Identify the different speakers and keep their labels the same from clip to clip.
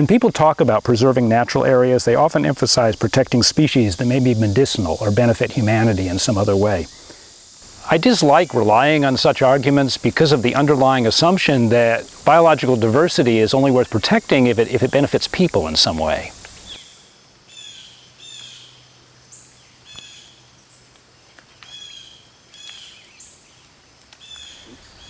Speaker 1: When people talk about preserving natural areas, they often emphasize protecting species that may be medicinal or benefit humanity in some other way. I dislike relying on such arguments because of the underlying assumption that biological diversity is only worth protecting if it benefits people in some way.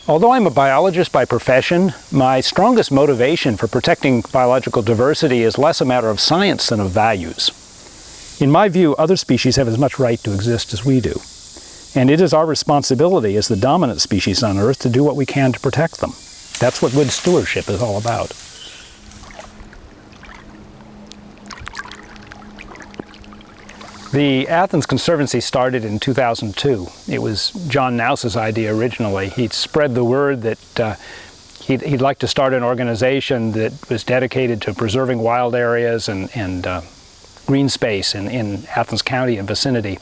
Speaker 1: Although I'm a biologist by profession, my strongest motivation for protecting biological diversity is less a matter of science than of values. In my view, other species have as much right to exist as we do. And it is our responsibility as the dominant species on Earth to do what we can to protect them. That's what good stewardship is all about. The Athens Conservancy started in 2002. It was John Naus's idea originally. He'd spread the word that he'd like to start an organization that was dedicated to preserving wild areas and green space in Athens County and vicinity.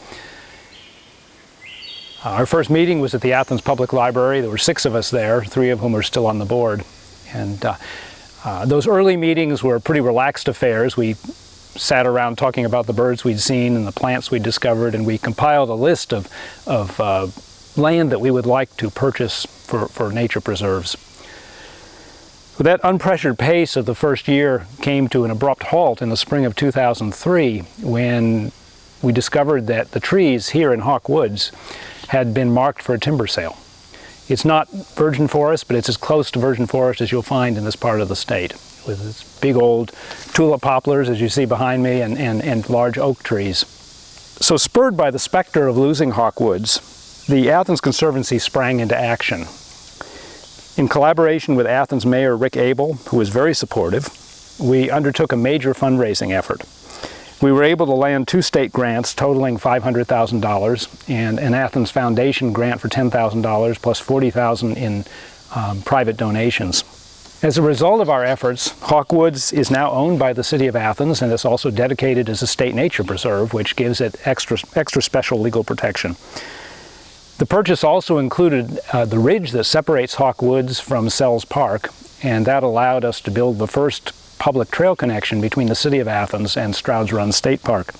Speaker 1: Our first meeting was at the Athens Public Library. There were 6 of us there, 3 of whom are still on the board. And those early meetings were pretty relaxed affairs. We sat around talking about the birds we'd seen and the plants we'd discovered, and we compiled a list of land that we would like to purchase for nature preserves. But that unpressured pace of the first year came to an abrupt halt in the spring of 2003 when we discovered that the trees here in Hawk Woods had been marked for a timber sale. It's not virgin forest, but it's as close to virgin forest as you'll find in this part of the state, with its big old tulip poplars, as you see behind me, and large oak trees. So spurred by the specter of losing Hawk Woods, the Athens Conservancy sprang into action. In collaboration with Athens Mayor Rick Abel, who was very supportive, we undertook a major fundraising effort. We were able to land 2 state grants totaling $500,000 and an Athens Foundation grant for $10,000 plus $40,000 in private donations. As a result of our efforts, Hawk Woods is now owned by the City of Athens, and it's also dedicated as a state nature preserve, which gives it extra special legal protection. The purchase also included the ridge that separates Hawk Woods from Sells Park, and that allowed us to build the first public trail connection between the City of Athens and Stroud's Run State Park.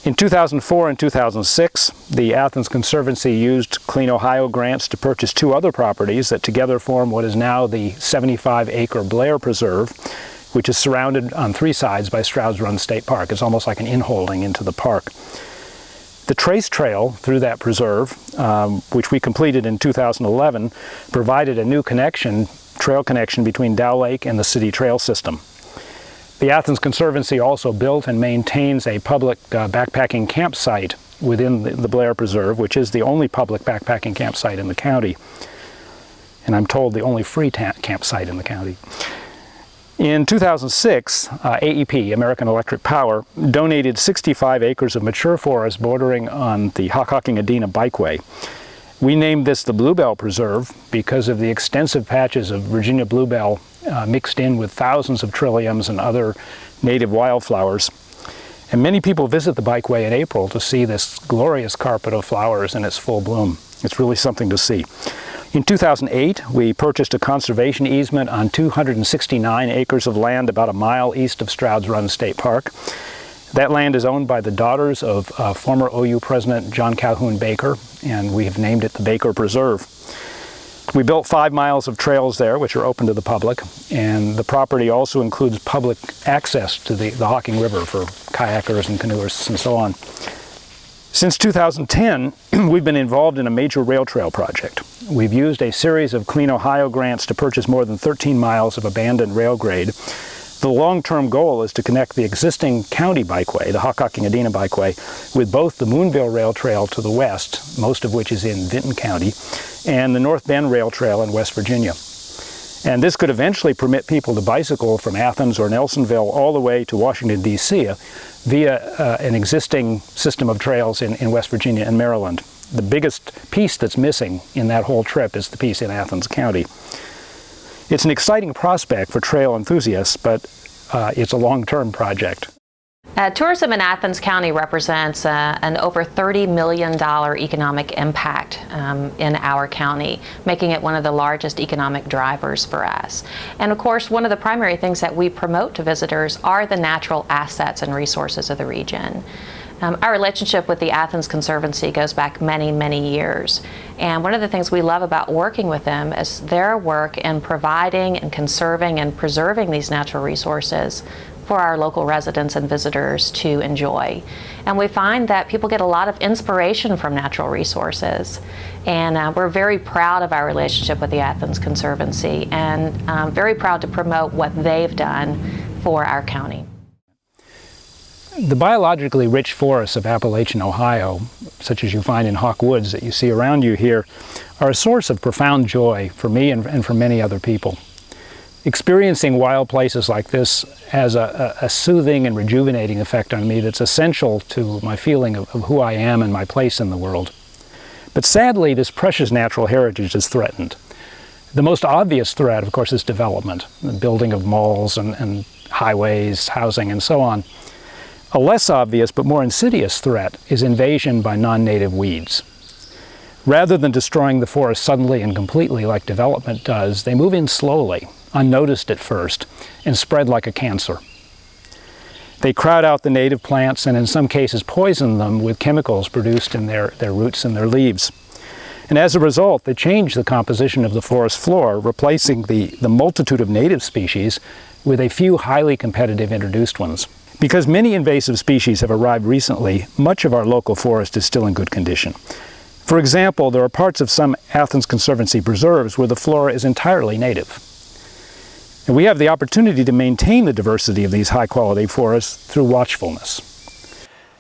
Speaker 1: In 2004 and 2006, the Athens Conservancy used Clean Ohio grants to purchase 2 other properties that together form what is now the 75-acre Blair Preserve, which is surrounded on 3 sides by Stroud's Run State Park. It's almost like an inholding into the park. The trace trail through that preserve, which we completed in 2011, provided a new trail connection between Dow Lake and the city trail system. The Athens Conservancy also built and maintains a public backpacking campsite within the Blair Preserve, which is the only public backpacking campsite in the county. And I'm told the only free campsite in the county. In 2006, AEP, American Electric Power, donated 65 acres of mature forest bordering on the Hockhocking-Adena Bikeway. We named this the Bluebell Preserve because of the extensive patches of Virginia bluebell mixed in with thousands of trilliums and other native wildflowers. And many people visit the Bikeway in April to see this glorious carpet of flowers in its full bloom. It's really something to see. In 2008, we purchased a conservation easement on 269 acres of land about a mile east of Stroud's Run State Park. That land is owned by the daughters of former OU President John Calhoun Baker, and we have named it the Baker Preserve. We built 5 miles of trails there, which are open to the public, and the property also includes public access to the Hocking River for kayakers and canoeists and so on. Since 2010, we've been involved in a major rail trail project. We've used a series of Clean Ohio grants to purchase more than 13 miles of abandoned rail grade. The long-term goal is to connect the existing county bikeway, the Hockhocking-Adena Bikeway, with both the Moonville Rail Trail to the west, most of which is in Vinton County, and the North Bend Rail Trail in West Virginia. And this could eventually permit people to bicycle from Athens or Nelsonville all the way to Washington, D.C. via an existing system of trails in West Virginia and Maryland. The biggest piece that's missing in that whole trip is the piece in Athens County. It's an exciting prospect for trail enthusiasts, but it's a long-term project.
Speaker 2: Tourism in Athens County represents an over $30 million economic impact in our county, making it one of the largest economic drivers for us. And of course, one of the primary things that we promote to visitors are the natural assets and resources of the region. Our relationship with the Athens Conservancy goes back many, many years. And one of the things we love about working with them is their work in providing and conserving and preserving these natural resources for our local residents and visitors to enjoy. And we find that people get a lot of inspiration from natural resources. And we're very proud of our relationship with the Athens Conservancy and very proud to promote what they've done for our county.
Speaker 1: The biologically rich forests of Appalachian Ohio, such as you find in Hawk Woods that you see around you here, are a source of profound joy for me and for many other people. Experiencing wild places like this has a soothing and rejuvenating effect on me that's essential to my feeling of who I am and my place in the world. But sadly, this precious natural heritage is threatened. The most obvious threat, of course, is development, the building of malls and highways, housing, and so on. A less obvious but more insidious threat is invasion by non-native weeds. Rather than destroying the forest suddenly and completely like development does, they move in slowly, unnoticed at first, and spread like a cancer. They crowd out the native plants and in some cases poison them with chemicals produced in their roots and their leaves. And as a result, they change the composition of the forest floor, replacing the multitude of native species with a few highly competitive introduced ones. Because many invasive species have arrived recently, much of our local forest is still in good condition. For example, there are parts of some Athens Conservancy preserves where the flora is entirely native. And we have the opportunity to maintain the diversity of these high-quality forests through watchfulness.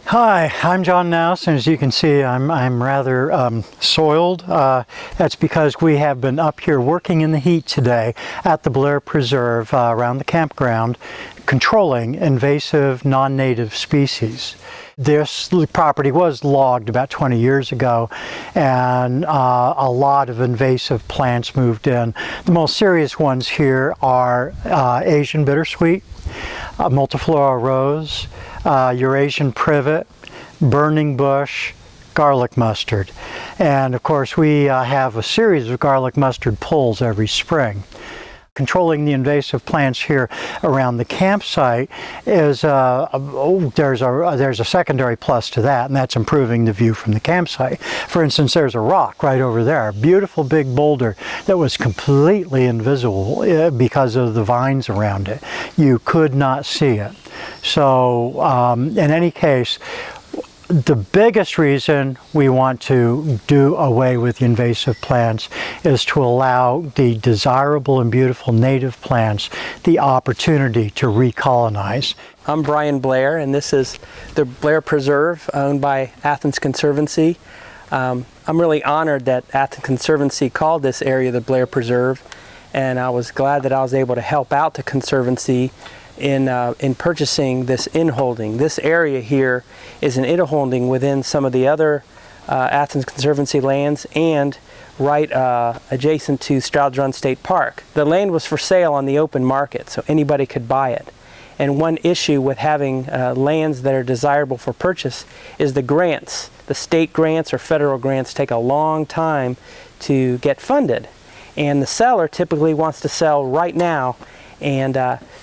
Speaker 3: Hi, I'm John Naus, and as you can see, I'm rather soiled. That's because we have been up here working in the heat today at the Blair Preserve around the campground, controlling invasive non-native species. This property was logged about 20 years ago, and a lot of invasive plants moved in. The most serious ones here are Asian bittersweet, multiflora rose, Eurasian privet, burning bush, garlic mustard. And of course we have a series of garlic mustard pulls every spring. Controlling the invasive plants here around the campsite is there's a secondary plus to that, and that's improving the view from the campsite. For instance, there's a rock right over there, a beautiful big boulder that was completely invisible because of the vines around it. You could not see it. So in any case, the biggest reason we want to do away with the invasive plants is to allow the desirable and beautiful native plants the opportunity to recolonize.
Speaker 4: I'm Brian Blair, and this is the Blair Preserve owned by Athens Conservancy. I'm really honored that Athens Conservancy called this area the Blair Preserve, and I was glad that I was able to help out the Conservancy in purchasing this inholding. This area here is an inholding within some of the other Athens Conservancy lands and right adjacent to Stroud's Run State Park. The land was for sale on the open market, so anybody could buy it. And one issue with having lands that are desirable for purchase is the grants. The state grants or federal grants take a long time to get funded. And the seller typically wants to sell right now. And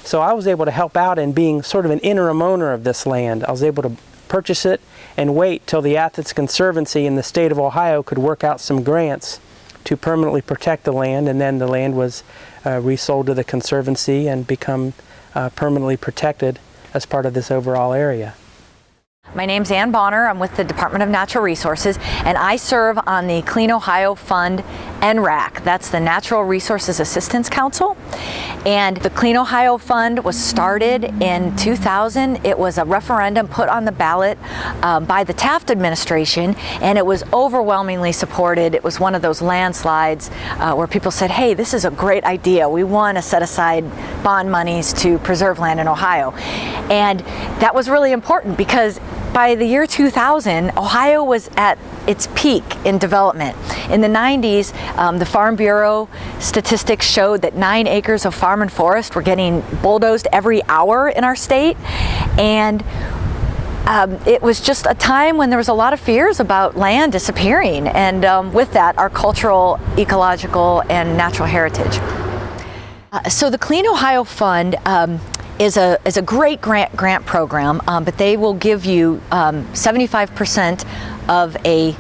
Speaker 4: so I was able to help out in being sort of an interim owner of this land. I was able to purchase it and wait till the Athens Conservancy in the state of Ohio could work out some grants to permanently protect the land, and then the land was resold to the Conservancy and become permanently protected as part of this overall area.
Speaker 5: My name's Ann Bonner. I'm with the Department of Natural Resources, and I serve on the Clean Ohio Fund NRAC. That's the Natural Resources Assistance Council. And the Clean Ohio Fund was started in 2000. It was a referendum put on the ballot by the Taft administration, and it was overwhelmingly supported. It was one of those landslides where people said, hey, this is a great idea. We want to set aside bond monies to preserve land in Ohio. And that was really important because by the year 2000, Ohio was at its peak in development. In the 90s, the Farm Bureau statistics showed that 9 acres of farm and forest were getting bulldozed every hour in our state. And it was just a time when there was a lot of fears about land disappearing, and with that, our cultural, ecological, and natural heritage. So the Clean Ohio Fund is a great grant program, but they will give you 75% of a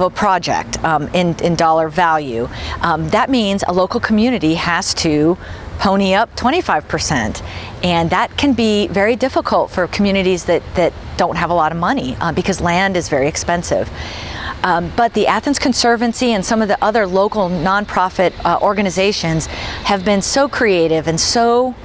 Speaker 5: project in dollar value. That means a local community has to pony up 25%, and that can be very difficult for communities that don't have a lot of money because land is very expensive. But the Athens Conservancy and some of the other local nonprofit organizations have been so creative and so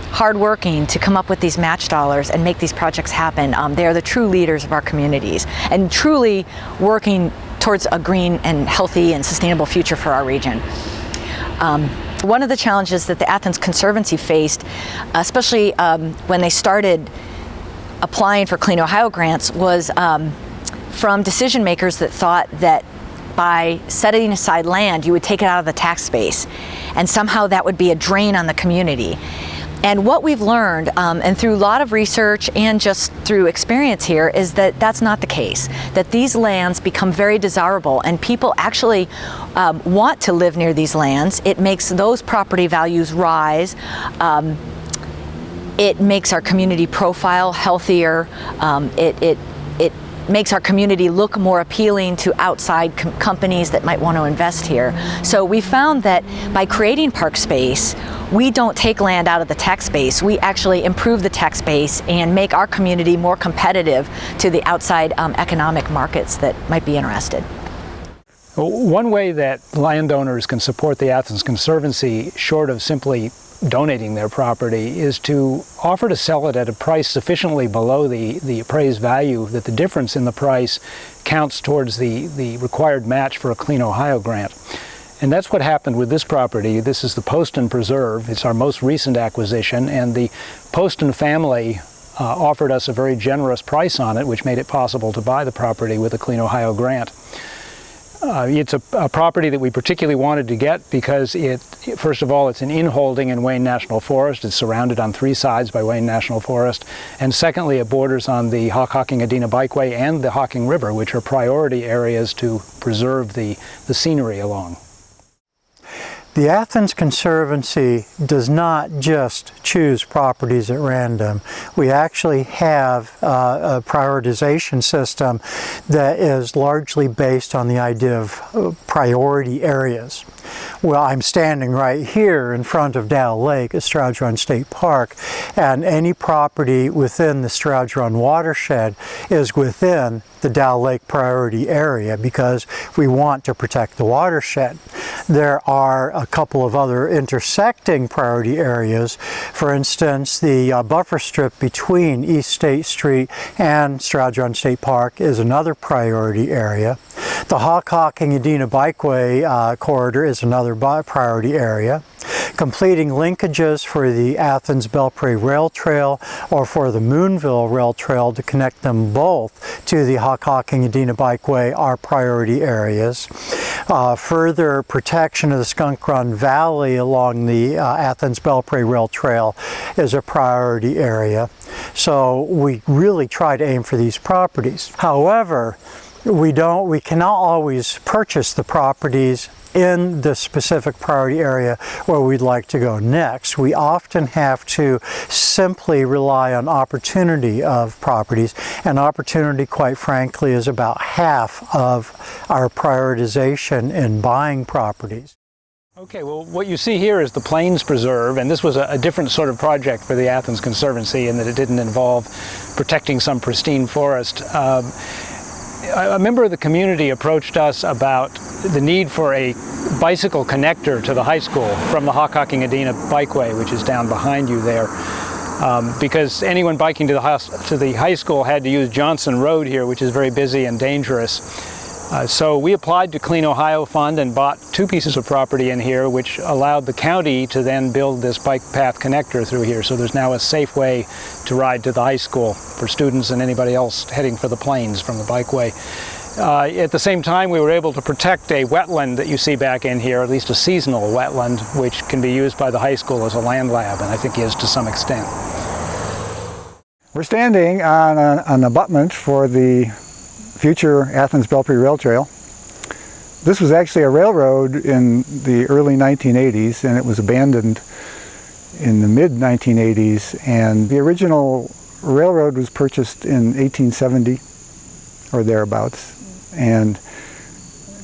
Speaker 5: hardworking to come up with these match dollars and make these projects happen. They are the true leaders of our communities and truly working towards a green and healthy and sustainable future for our region. One of the challenges that the Athens Conservancy faced, especially when they started applying for Clean Ohio grants, was from decision makers that thought that by setting aside land, you would take it out of the tax base, and somehow that would be a drain on the community. And what we've learned, and through a lot of research and just through experience here, is that that's not the case. That these lands become very desirable, and people actually want to live near these lands. It makes those property values rise. It makes our community profile healthier. It makes our community look more appealing to outside companies that might want to invest here. So we found that by creating park space, we don't take land out of the tax base. We actually improve the tax base and make our community more competitive to the outside economic markets that might be interested.
Speaker 1: One way that landowners can support the Athens Conservancy, short of simply donating their property, is to offer to sell it at a price sufficiently below the appraised value that the difference in the price counts towards the required match for a Clean Ohio grant. And that's what happened with this property. This is the Poston Preserve. It's our most recent acquisition, and the Poston family offered us a very generous price on it, which made it possible to buy the property with a Clean Ohio grant. It's a property that we particularly wanted to get because first of all, it's an inholding in Wayne National Forest. It's surrounded on 3 sides by Wayne National Forest. And secondly, it borders on the Hockhocking-Adena Bikeway and the Hocking River, which are priority areas to preserve the scenery along.
Speaker 3: The Athens Conservancy does not just choose properties at random. We actually have a prioritization system that is largely based on the idea of priority areas. Well, I'm standing right here in front of Dow Lake at Stroudge Run State Park, and any property within the Stroudge Run watershed is within the Dow Lake priority area because we want to protect the watershed. There are a couple of other intersecting priority areas. For instance, the buffer strip between East State Street and Stroudge Run State Park is another priority area. The Hockhocking-Adena Bikeway corridor is another priority area. Completing linkages for the Athens-Belpre Rail Trail or for the Moonville Rail Trail to connect them both to the Hockhocking-Adena Bikeway are priority areas. Further protection of the Skunk Run Valley along the Athens-Belpre Rail Trail is a priority area. So we really try to aim for these properties. However, we cannot always purchase the properties in the specific priority area where we'd like to go next. We often have to simply rely on opportunity of properties, and opportunity, quite frankly, is about half of our prioritization in buying properties.
Speaker 1: Okay, well, what you see here is the Plains Preserve, and this was a different sort of project for the Athens Conservancy in that it didn't involve protecting some pristine forest. A member of the community approached us about the need for a bicycle connector to the high school from the Hockhocking-Adena Bikeway, which is down behind you there, because anyone biking to the high school had to use Johnson Road here, which is very busy and dangerous. So we applied to Clean Ohio Fund and bought 2 pieces of property in here, which allowed the county to then build this bike path connector through here. So there's now a safe way to ride to the high school for students and anybody else heading for the plains from the bikeway. At the same time, we were able to protect a wetland that you see back in here, at least a seasonal wetland, which can be used by the high school as a land lab, and I think is to some extent.
Speaker 6: We're standing on an abutment for the future Athens Belpre Rail Trail. This was actually a railroad in the early 1980s, and it was abandoned in the mid-1980s, and the original railroad was purchased in 1870 or thereabouts, and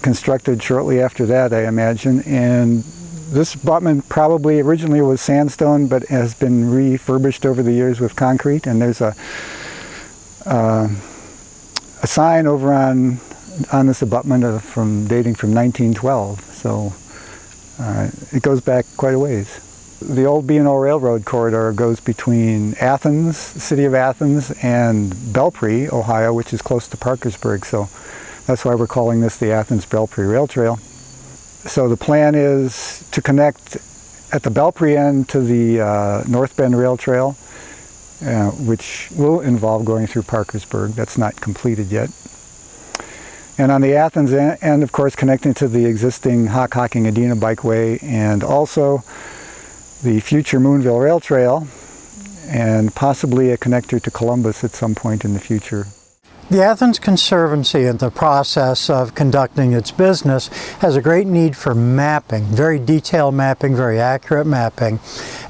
Speaker 6: constructed shortly after that, I imagine. And this abutment probably originally was sandstone, but has been refurbished over the years with concrete, and there's a sign over on this abutment dating from 1912, so it goes back quite a ways. The old B&O Railroad corridor goes between Athens, city of Athens, and Belpre, Ohio, which is close to Parkersburg, so that's why we're calling this the Athens Belpre Rail Trail. So the plan is to connect at the Belpre end to the North Bend Rail Trail, which will involve going through Parkersburg. That's not completed yet. And on the Athens end, of course, connecting to the existing Hockhocking-Adena Bikeway, and also the future Moonville Rail Trail, and possibly a connector to Columbus at some point in the future.
Speaker 3: The Athens Conservancy, in the process of conducting its business, has a great need for mapping, very detailed mapping, very accurate mapping.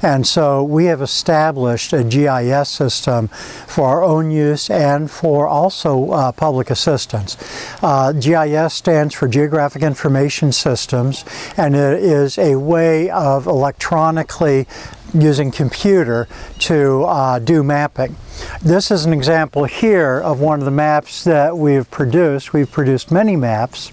Speaker 3: And so we have established a GIS system for our own use and for also public assistance. GIS stands for Geographic Information Systems, and it is a way of electronically using computer to do mapping. This is an example here of one of the maps that we've produced. We've produced many maps,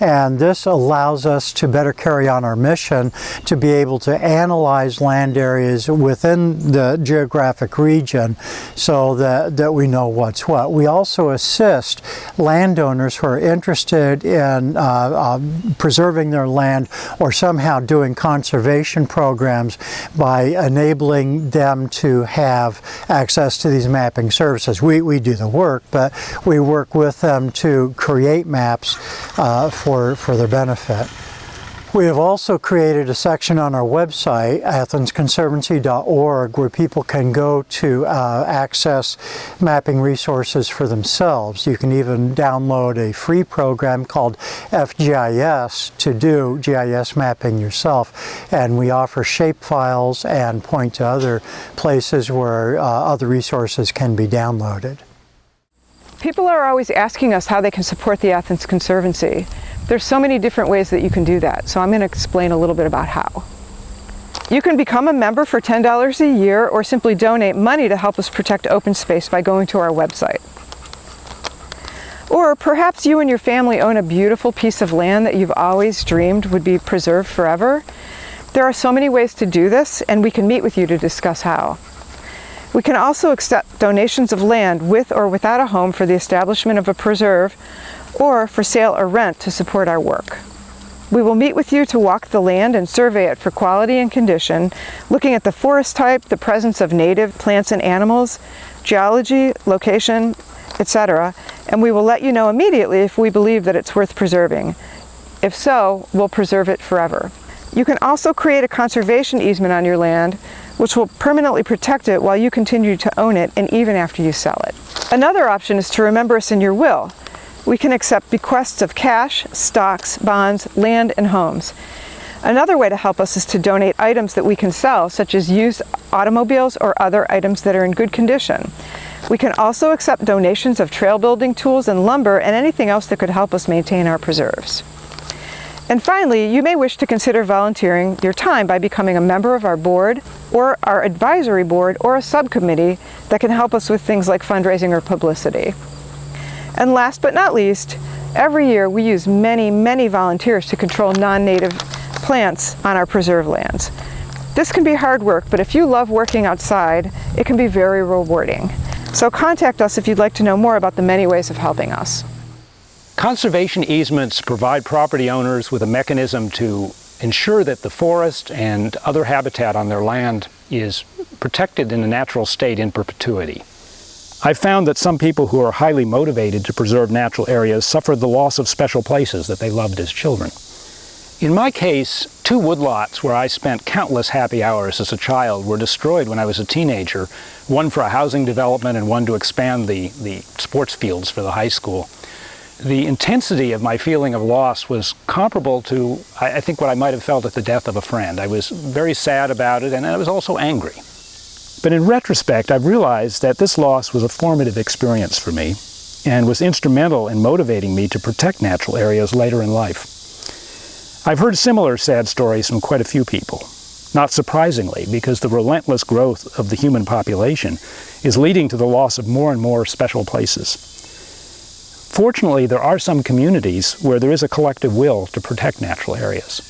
Speaker 3: and this allows us to better carry on our mission to be able to analyze land areas within the geographic region so that we know what's what. We also assist landowners who are interested in preserving their land or somehow doing conservation programs by enabling them to have access to these mapping services. We do the work, but we work with them to create maps for their benefit. We have also created a section on our website, athensconservancy.org, where people can go to access mapping resources for themselves. You can even download a free program called FGIS to do GIS mapping yourself. And we offer shape files and point to other places where other resources can be downloaded.
Speaker 7: People are always asking us how they can support the Athens Conservancy. There's so many different ways that you can do that, so I'm going to explain a little bit about how. You can become a member for $10 a year or simply donate money to help us protect open space by going to our website. Or perhaps you and your family own a beautiful piece of land that you've always dreamed would be preserved forever. There are so many ways to do this, and we can meet with you to discuss how. We can also accept donations of land with or without a home for the establishment of a preserve, or for sale or rent to support our work. We will meet with you to walk the land and survey it for quality and condition, looking at the forest type, the presence of native plants and animals, geology, location, etc., and we will let you know immediately if we believe that it's worth preserving. If so, we'll preserve it forever. You can also create a conservation easement on your land, which will permanently protect it while you continue to own it and even after you sell it. Another option is to remember us in your will. We can accept bequests of cash, stocks, bonds, land, and homes. Another way to help us is to donate items that we can sell, such as used automobiles or other items that are in good condition. We can also accept donations of trail building tools and lumber and anything else that could help us maintain our preserves. And finally, you may wish to consider volunteering your time by becoming a member of our board or our advisory board or a subcommittee that can help us with things like fundraising or publicity. And last but not least, every year we use many volunteers to control non-native plants on our preserve lands. This can be hard work, but if you love working outside, it can be very rewarding. So contact us if you'd like to know more about the many ways of helping us.
Speaker 1: Conservation easements provide property owners with a mechanism to ensure that the forest and other habitat on their land is protected in a natural state in perpetuity. I've found that some people who are highly motivated to preserve natural areas suffer the loss of special places that they loved as children. In my case, 2 woodlots where I spent countless happy hours as a child were destroyed when I was a teenager, one for a housing development and one to expand the sports fields for the high school. The intensity of my feeling of loss was comparable to, I think, what I might have felt at the death of a friend. I was very sad about it, and I was also angry. But in retrospect, I've realized that this loss was a formative experience for me and was instrumental in motivating me to protect natural areas later in life. I've heard similar sad stories from quite a few people, not surprisingly, because the relentless growth of the human population is leading to the loss of more and more special places. Fortunately, there are some communities where there is a collective will to protect natural areas.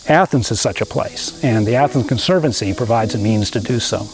Speaker 1: Athens is such a place, and the Athens Conservancy provides a means to do so.